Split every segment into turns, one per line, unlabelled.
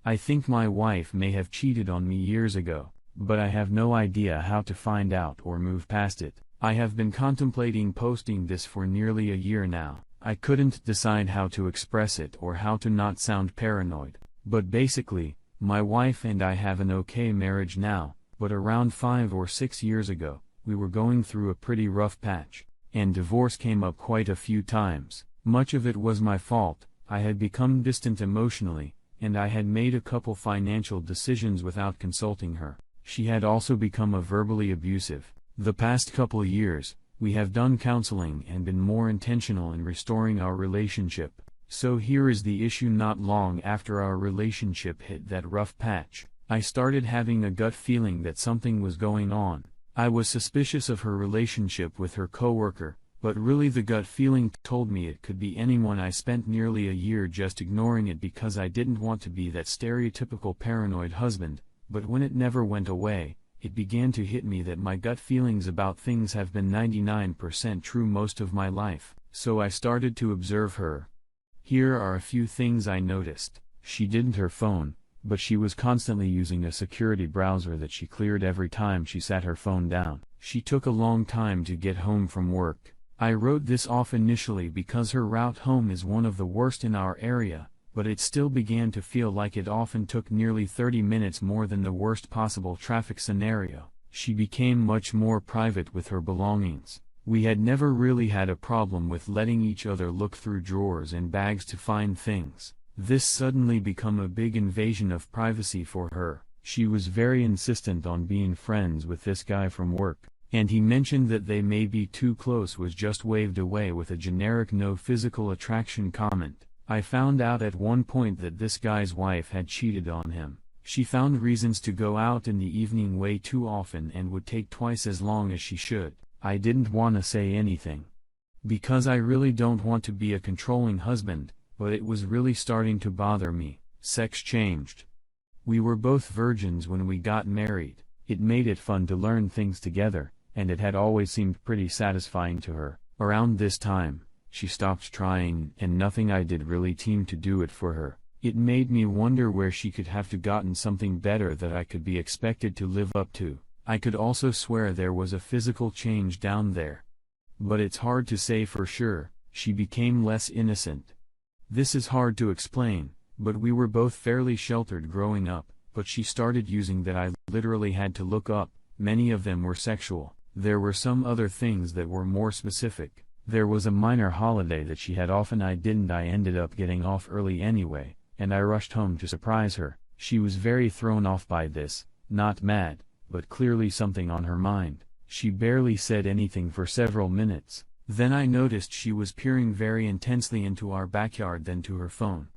I think my wife may have cheated on me years ago, but I have no idea how to find out or move past it. I have been contemplating posting this for nearly a year now. I couldn't decide how to express it or how to not sound paranoid, but basically, my wife and I have an okay marriage now, but around 5 or 6 years ago, we were going through a pretty rough patch, and divorce came up quite a few times. Much of it was my fault. I had become distant emotionally, and I had made a couple financial decisions without consulting her. She had also become verbally abusive. The past couple years, we have done counseling and been more intentional in restoring our relationship. So here is the issue. Not long after our relationship hit that rough patch, I started having a gut feeling that something was going on. I was suspicious of her relationship with her coworker, but really the gut feeling told me it could be anyone. I spent nearly a year just ignoring it because I didn't want to be that stereotypical paranoid husband, but when it never went away, it began to hit me that my gut feelings about things have been 99% true most of my life. So I started to observe her. Here are a few things I noticed. She didn't her phone, but she was constantly using a security browser that she cleared every time she sat her phone down. She took a long time to get home from work. I wrote this off initially because her route home is one of the worst in our area, but it still began to feel like it often took nearly 30 minutes more than the worst possible traffic scenario. She became much more private with her belongings. We had never really had a problem with letting each other look through drawers and bags to find things. This suddenly became a big invasion of privacy for her. She was very insistent on being friends with this guy from work, and he mentioned that they may be too close was just waved away with a generic no physical attraction comment. I found out at one point that this guy's wife had cheated on him. She found reasons to go out in the evening way too often and would take twice as long as she should. I didn't want to say anything, because I really don't want to be a controlling husband, but it was really starting to bother me. Sex changed. We were both virgins when we got married. It made it fun to learn things together, and it had always seemed pretty satisfying to her. Around this time, she stopped trying, and nothing I did really seemed to do it for her. It made me wonder where she could have to gotten something better that I could be expected to live up to. I could also swear there was a physical change down there, but it's hard to say for sure. She became less innocent. This is hard to explain, but we were both fairly sheltered growing up, but she started using that I literally had to look up. Many of them were sexual. There were some other things that were more specific. There was a minor holiday that she had often I didn't. I ended up getting off early anyway, and I rushed home to surprise her. She was very thrown off by this, not mad, but clearly something on her mind. She barely said anything for several minutes. Then I noticed she was peering very intensely into our backyard, then to her phone,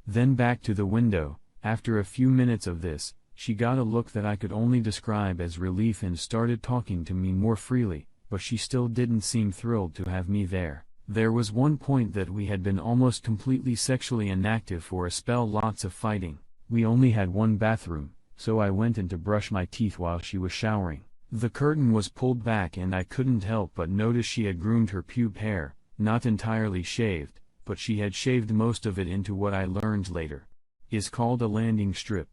then back to the window. After a few minutes of this, she got a look that I could only describe as relief and started talking to me more freely, but she still didn't seem thrilled to have me there. There was one point that we had been almost completely sexually inactive for a spell, lots of fighting. We only had one bathroom, so I went in to brush my teeth while she was showering. The curtain was pulled back and I couldn't help but notice she had groomed her pube hair, not entirely shaved, but she had shaved most of it into what I learned later is called a landing strip.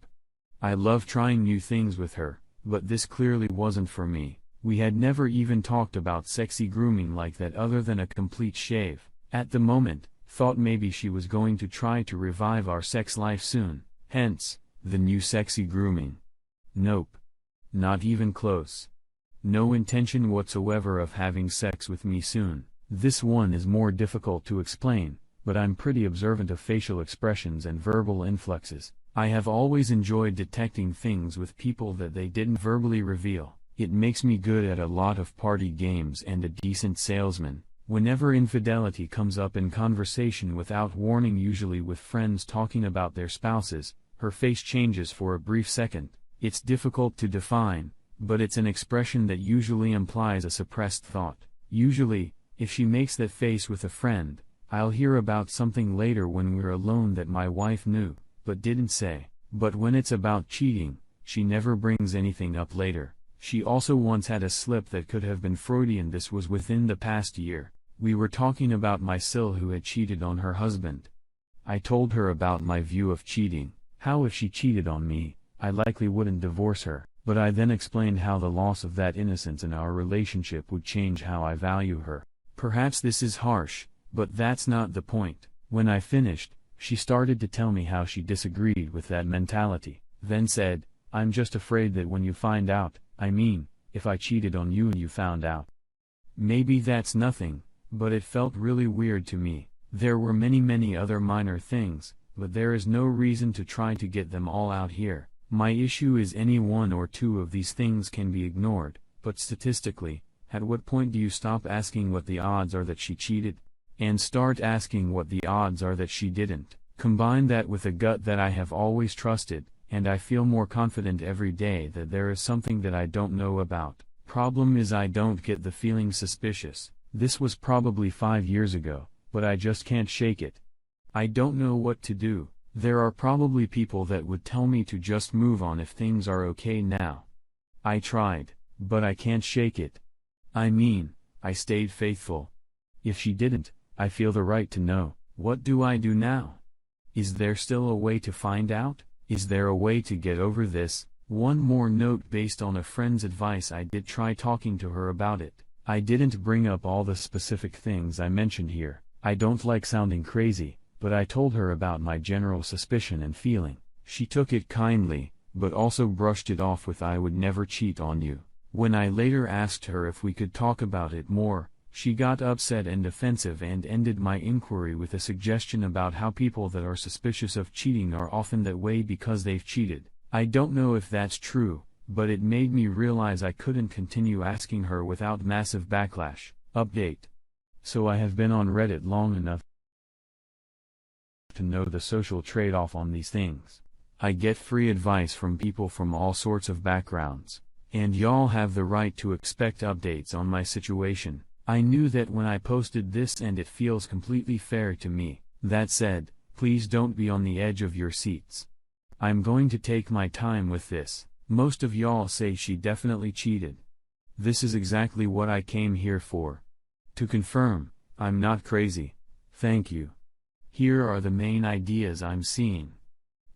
I love trying new things with her, but this clearly wasn't for me. We had never even talked about sexy grooming like that other than a complete shave. At the moment, thought maybe she was going to try to revive our sex life soon, hence, the new sexy grooming. Nope. Not even close. No intention whatsoever of having sex with me soon. This one is more difficult to explain, but I'm pretty observant of facial expressions and verbal inflexes. I have always enjoyed detecting things with people that they didn't verbally reveal. It makes me good at a lot of party games and a decent salesman. Whenever infidelity comes up in conversation without warning, usually with friends talking about their spouses, her face changes for a brief second. It's difficult to define, but it's an expression that usually implies a suppressed thought. Usually, if she makes that face with a friend, I'll hear about something later when we're alone that my wife knew, but didn't say. But when it's about cheating, she never brings anything up later. She also once had a slip that could have been Freudian. This was within the past year. We were talking about my sil who had cheated on her husband. I told her about my view of cheating. How if she cheated on me, I likely wouldn't divorce her, but I then explained how the loss of that innocence in our relationship would change how I value her. Perhaps this is harsh, but that's not the point. When I finished, she started to tell me how she disagreed with that mentality, then said, "I'm just afraid that when you find out, I mean, if I cheated on you and you found out." Maybe that's nothing, but it felt really weird to me. There were many other minor things, but there is no reason to try to get them all out here. My issue is any one or two of these things can be ignored, but statistically, at what point do you stop asking what the odds are that she cheated? And start asking what the odds are that she didn't? Combine that with a gut that I have always trusted, and I feel more confident every day that there is something that I don't know about. Problem is I don't get the feeling suspicious. This was probably 5 years ago, but I just can't shake it. I don't know what to do. There are probably people that would tell me to just move on if things are okay now. I tried, but I can't shake it. I mean, I stayed faithful. If she didn't, I feel the right to know. What do I do now? Is there still a way to find out? Is there a way to get over this? One more note: based on a friend's advice, I did try talking to her about it. I didn't bring up all the specific things I mentioned here. I don't like sounding crazy, but I told her about my general suspicion and feeling. She took it kindly, but also brushed it off with "I would never cheat on you." When I later asked her if we could talk about it more, she got upset and defensive and ended my inquiry with a suggestion about how people that are suspicious of cheating are often that way because they've cheated. I don't know if that's true, but it made me realize I couldn't continue asking her without massive backlash. Update. So I have been on Reddit long enough to know the social trade-off on these things. I get free advice from people from all sorts of backgrounds, and y'all have the right to expect updates on my situation. I knew that when I posted this, and it feels completely fair to me. That said, please don't be on the edge of your seats. I'm going to take my time with this. Most of y'all say she definitely cheated. This is exactly what I came here for. To confirm, I'm not crazy. Thank you. Here are the main ideas I'm seeing.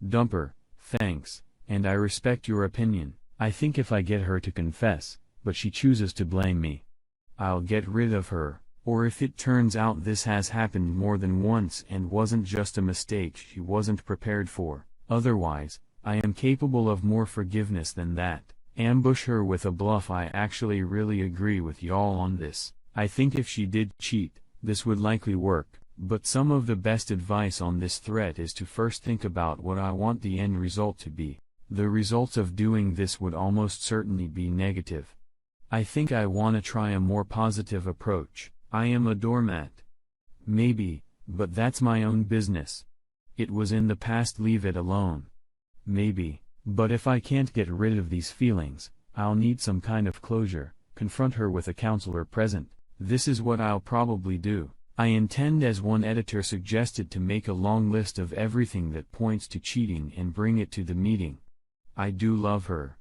Dump her, thanks, and I respect your opinion. I think if I get her to confess, but she chooses to blame me, I'll get rid of her. Or if it turns out this has happened more than once and wasn't just a mistake she wasn't prepared for. Otherwise, I am capable of more forgiveness than that. Ambush her with a bluff. I actually really agree with y'all on this. I think if she did cheat, this would likely work, but some of the best advice on this thread is to first think about what I want the end result to be. The results of doing this would almost certainly be negative. I think I want to try a more positive approach. I am a doormat. Maybe, but that's my own business. It was in the past, leave it alone. Maybe, but if I can't get rid of these feelings, I'll need some kind of closure. Confront her with a counselor present. This is what I'll probably do. I intend, as one editor suggested, to make a long list of everything that points to cheating and bring it to the meeting. I do love her.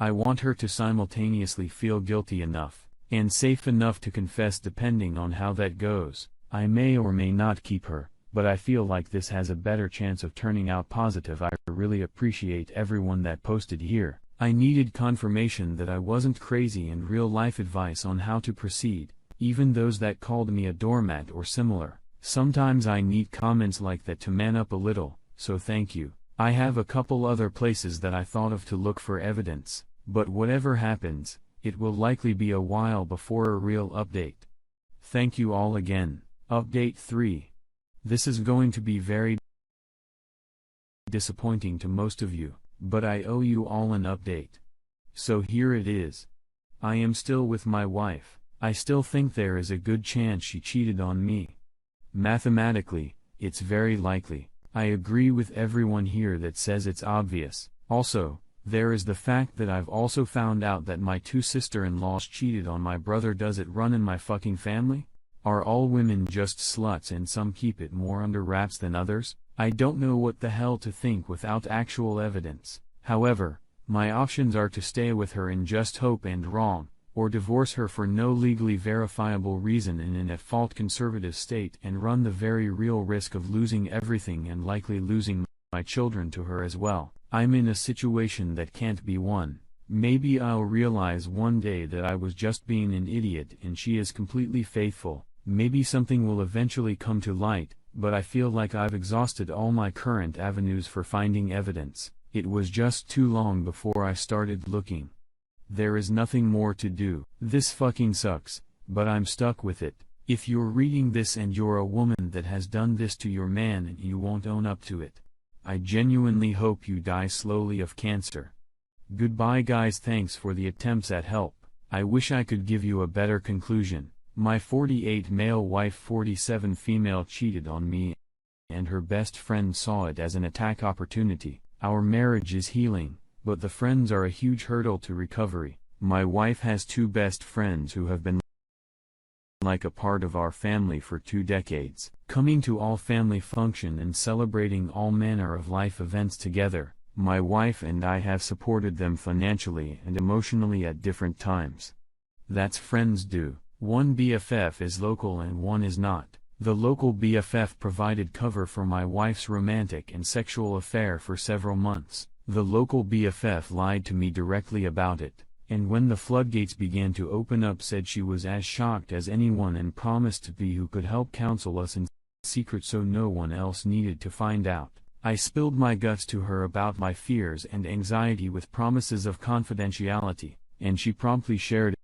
I want her to simultaneously feel guilty enough, and safe enough to confess. Depending on how that goes, I may or may not keep her, but I feel like this has a better chance of turning out positive. I really appreciate everyone that posted here. I needed confirmation that I wasn't crazy and real-life advice on how to proceed, even those that called me a doormat or similar. Sometimes I need comments like that to man up a little, so thank you. I have a couple other places that I thought of to look for evidence, but whatever happens, it will likely be a while before a real update. Thank you all again. Update 3. This is going to be very disappointing to most of you, but I owe you all an update. So here it is. I am still with my wife. I still think there is a good chance she cheated on me. Mathematically, it's very likely. I agree with everyone here that says it's obvious. Also, there is the fact that I've also found out that my 2 sister-in-laws cheated on my brother. Does it run in my fucking family? Are all women just sluts and some keep it more under wraps than others? I don't know what the hell to think without actual evidence. However, my options are to stay with her in just hope and wrong, or divorce her for no legally verifiable reason in an at-fault conservative state and run the very real risk of losing everything and likely losing my children to her as well. I'm in a situation that can't be won. Maybe I'll realize one day that I was just being an idiot and she is completely faithful. Maybe something will eventually come to light, but I feel like I've exhausted all my current avenues for finding evidence. It was just too long before I started looking. There is nothing more to do. This fucking sucks, but I'm stuck with it. If you're reading this and you're a woman that has done this to your man and you won't own up to it, I genuinely hope you die slowly of cancer. Goodbye guys, thanks for the attempts at help. I wish I could give you a better conclusion. My 48 male wife 47 female cheated on me and her best friend saw it as an attack opportunity. Our marriage is healing, but the friends are a huge hurdle to recovery. My wife has two best friends who have been like a part of our family for 2 decades, coming to all family function and celebrating all manner of life events together. My wife and I have supported them financially and emotionally at different times. That's friends do. One BFF is local and one is not. The local BFF provided cover for my wife's romantic and sexual affair for several months. The local BFF lied to me directly about it, and when the floodgates began to open up said she was as shocked as anyone and promised to be who could help counsel us in secret so no one else needed to find out. I spilled my guts to her about my fears and anxiety with promises of confidentiality, and she promptly shared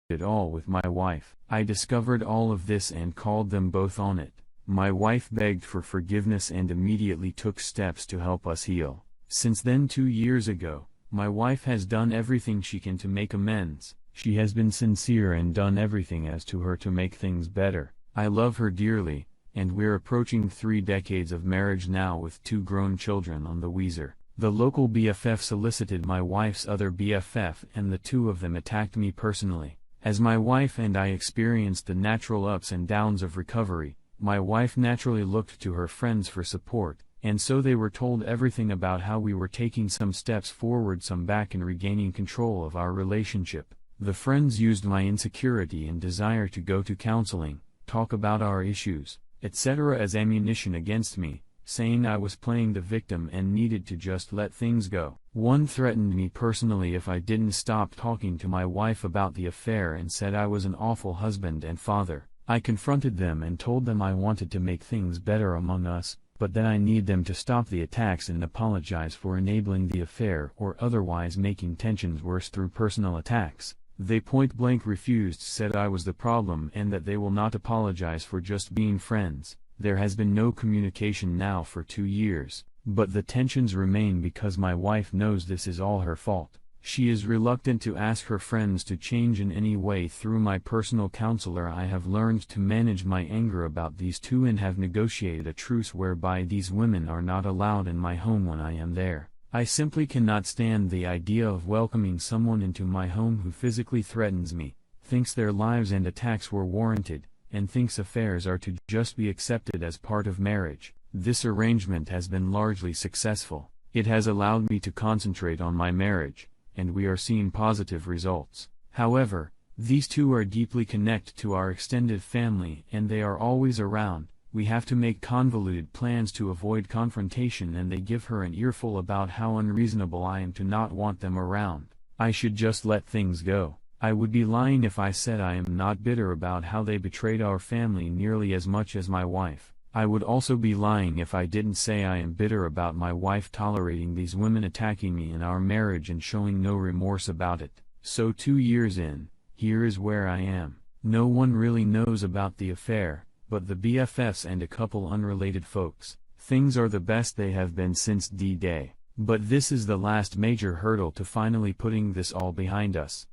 it all with my wife. I discovered all of this and called them both on it. My wife begged for forgiveness and immediately took steps to help us heal. Since then 2 years ago, my wife has done everything she can to make amends. She has been sincere and done everything as to her to make things better. I love her dearly, and we're approaching 3 decades of marriage now with 2 grown children on the Weezer. The local BFF solicited my wife's other BFF and the 2 of them attacked me personally. As my wife and I experienced the natural ups and downs of recovery, my wife naturally looked to her friends for support, and so they were told everything about how we were taking some steps forward, some back, and regaining control of our relationship. The friends used my insecurity and desire to go to counseling, talk about our issues, etc. as ammunition against me, saying I was playing the victim and needed to just let things go. One threatened me personally if I didn't stop talking to my wife about the affair and said I was an awful husband and father. I confronted them and told them I wanted to make things better among us, but that I need them to stop the attacks and apologize for enabling the affair or otherwise making tensions worse through personal attacks. They point blank refused, said I was the problem and that they will not apologize for just being friends. There has been no communication now for 2 years, but the tensions remain because my wife knows this is all her fault. She is reluctant to ask her friends to change in any way. Through my personal counselor I have learned to manage my anger about these 2 and have negotiated a truce whereby these women are not allowed in my home when I am there. I simply cannot stand the idea of welcoming someone into my home who physically threatens me, thinks their lives and attacks were warranted, and thinks affairs are to just be accepted as part of marriage. This arrangement has been largely successful. It has allowed me to concentrate on my marriage, and we are seeing positive results. However, these 2 are deeply connected to our extended family and they are always around. We have to make convoluted plans to avoid confrontation and they give her an earful about how unreasonable I am to not want them around. I should just let things go. I would be lying if I said I am not bitter about how they betrayed our family nearly as much as my wife. I would also be lying if I didn't say I am bitter about my wife tolerating these women attacking me in our marriage and showing no remorse about it. So 2 years in, here is where I am. No one really knows about the affair, but the BFFs and a couple unrelated folks. Things are the best they have been since D-Day. But this is the last major hurdle to finally putting this all behind us.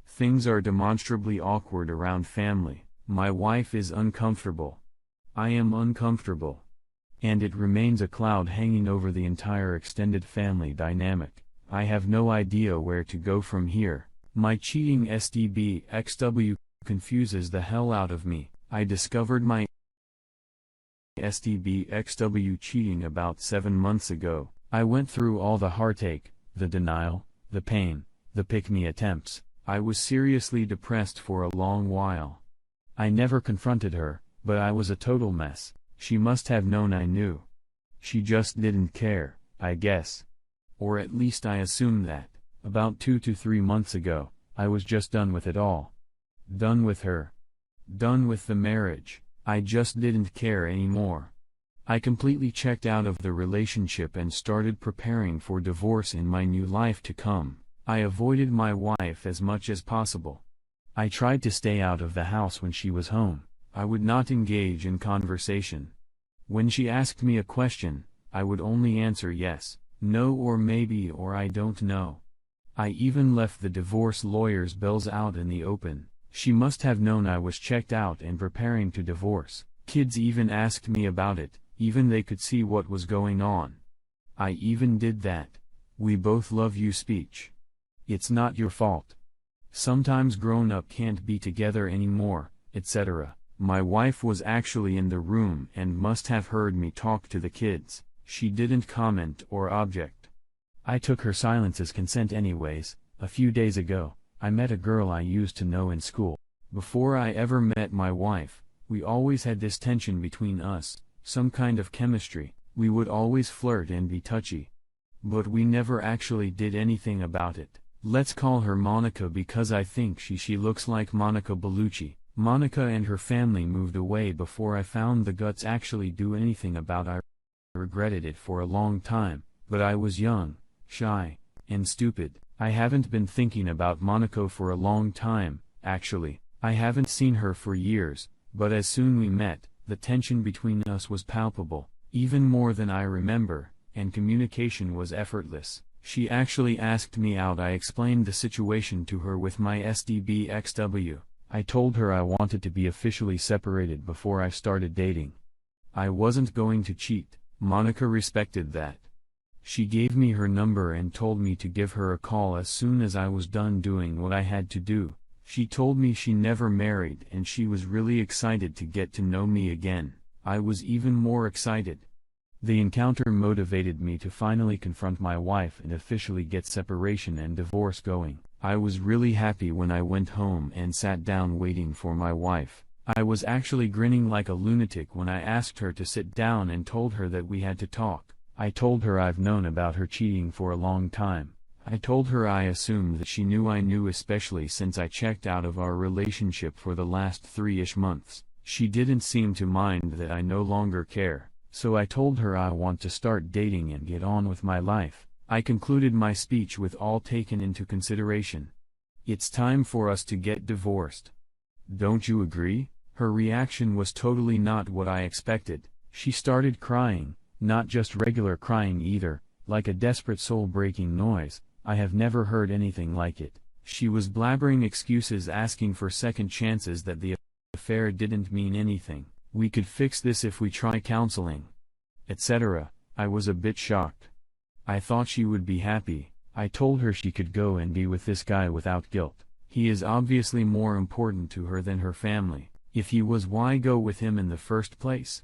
Things are demonstrably awkward around family. My wife is uncomfortable. I am uncomfortable. And it remains a cloud hanging over the entire extended family dynamic. I have no idea where to go from here. My cheating SDB/XW confuses the hell out of me. I discovered my SDB/XW cheating about 7 months ago. I went through all the heartache, the denial, the pain, the pick-me attempts. I was seriously depressed for a long while. I never confronted her, but I was a total mess. She must have known I knew. She just didn't care, I guess. Or at least I assume that. About 2 to 3 months ago, I was just done with it all. Done with her. Done with the marriage. I just didn't care anymore. I completely checked out of the relationship and started preparing for divorce in my new life to come. I avoided my wife as much as possible. I tried to stay out of the house when she was home. I would not engage in conversation. When she asked me a question, I would only answer yes, no or maybe or I don't know. I even left the divorce lawyer's bills out in the open. She must have known I was checked out and preparing to divorce. Kids even asked me about it, even they could see what was going on. I even did that "we both love you" speech. It's not your fault. Sometimes grown-up can't be together anymore, etc. My wife was actually in the room and must have heard me talk to the kids. She didn't comment or object. I took her silence as consent anyways. A few days ago, I met a girl I used to know in school. Before I ever met my wife, we always had this tension between us, some kind of chemistry. We would always flirt and be touchy. But we never actually did anything about it. Let's call her Monica because I think she looks like Monica Bellucci. Monica and her family moved away before I found the guts actually do anything about it. I regretted it for a long time, but I was young, shy, and stupid. I haven't been thinking about Monica for a long time, actually. I haven't seen her for years, but as soon we met, the tension between us was palpable, even more than I remember, and communication was effortless. She actually asked me out. I explained the situation to her with my SDBXW. I told her I wanted to be officially separated before I started dating. I wasn't going to cheat. Monica respected that. She gave me her number and told me to give her a call as soon as I was done doing what I had to do. She told me she never married and she was really excited to get to know me again. I was even more excited. The encounter motivated me to finally confront my wife and officially get separation and divorce going. I was really happy when I went home and sat down waiting for my wife. I was actually grinning like a lunatic when I asked her to sit down and told her that we had to talk. I told her I've known about her cheating for a long time. I told her I assumed that she knew I knew, especially since I checked out of our relationship for the last 3-ish months. She didn't seem to mind that I no longer care, so I told her I want to start dating and get on with my life. I concluded my speech with all taken into consideration. It's time for us to get divorced. Don't you agree? Her reaction was totally not what I expected. She started crying, not just regular crying either, like a desperate soul-breaking noise. I have never heard anything like it. She was blabbering excuses, asking for second chances, that the affair didn't mean anything. We could fix this if we try counseling, etc. I was a bit shocked. I thought she would be happy. I told her she could go and be with this guy without guilt. He is obviously more important to her than her family. If he was, why go with him in the first place?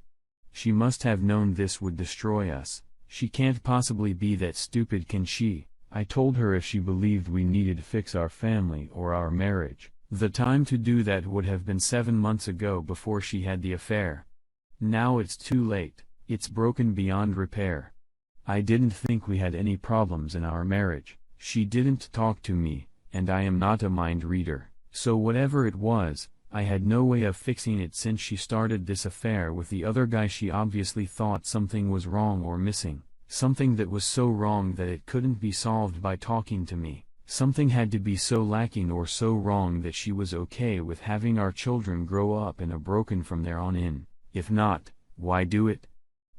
She must have known this would destroy us. She can't possibly be that stupid, can she? I told her if she believed we needed to fix our family or our marriage, the time to do that would have been 7 months ago, before she had the affair. Now it's too late. It's broken beyond repair. I didn't think we had any problems in our marriage. She didn't talk to me, and I am not a mind reader. So whatever it was, I had no way of fixing it. Since she started this affair with the other guy, she obviously thought something was wrong or missing. Something that was so wrong that it couldn't be solved by talking to me. Something had to be so lacking or so wrong that she was okay with having our children grow up in a broken from there on in. If not, why do it?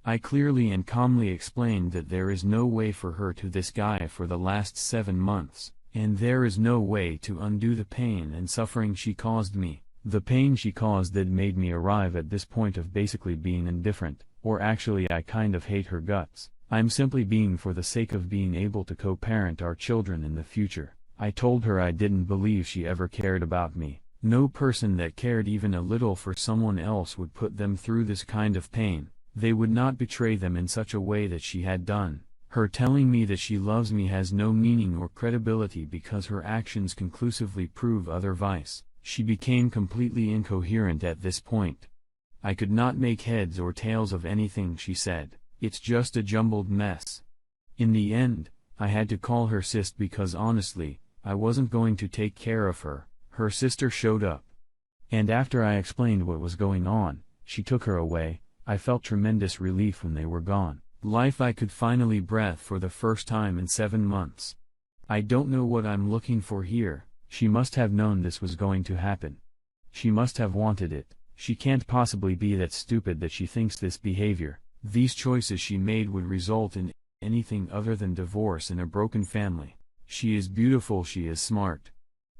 I clearly and calmly explained that there is no way for her to this guy for the last 7 months, and there is no way to undo the pain and suffering she caused me. The pain she caused that made me arrive at this point of basically being indifferent, or actually I kind of hate her guts. I'm simply being for the sake of being able to co-parent our children in the future. I told her I didn't believe she ever cared about me. No person that cared even a little for someone else would put them through this kind of pain. They would not betray them in such a way that she had done. Her telling me that she loves me has no meaning or credibility because her actions conclusively prove otherwise. She became completely incoherent at this point. I could not make heads or tails of anything she said. It's just a jumbled mess. In the end, I had to call her sis because honestly, I wasn't going to take care of her. Her sister showed up. And after I explained what was going on, she took her away. I felt tremendous relief when they were gone. I could finally breathe for the first time in 7 months. I don't know what I'm looking for here. She must have known this was going to happen. She must have wanted it. She can't possibly be that stupid that she thinks this behavior, these choices she made would result in anything other than divorce and a broken family. She is beautiful, she is smart.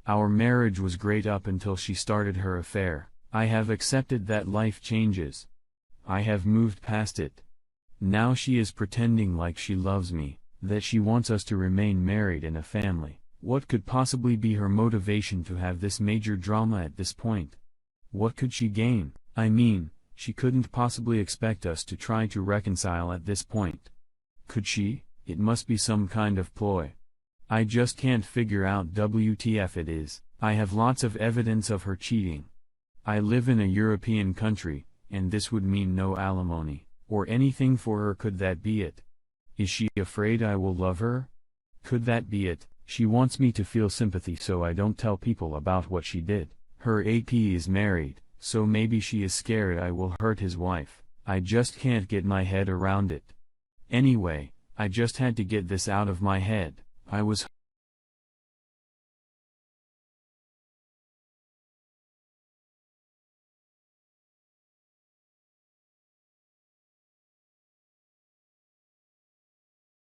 Our marriage was great up until she started her affair. I have accepted that life changes. I have moved past it. Now she is pretending like she loves me, that she wants us to remain married and a family. What could possibly be her motivation to have this major drama at this point? What could she gain? I mean, she couldn't possibly expect us to try to reconcile at this point. Could she? It must be some kind of ploy. I just can't figure out WTF it is. I have lots of evidence of her cheating. I live in a European country, and this would mean no alimony, or anything for her. Could that be it? Is she afraid I will love her? Could that be it? She wants me to feel sympathy so I don't tell people about what she did. Her AP is married, so maybe she is scared I will hurt his wife. I just can't get my head around it. Anyway, I just had to get this out of my head. I was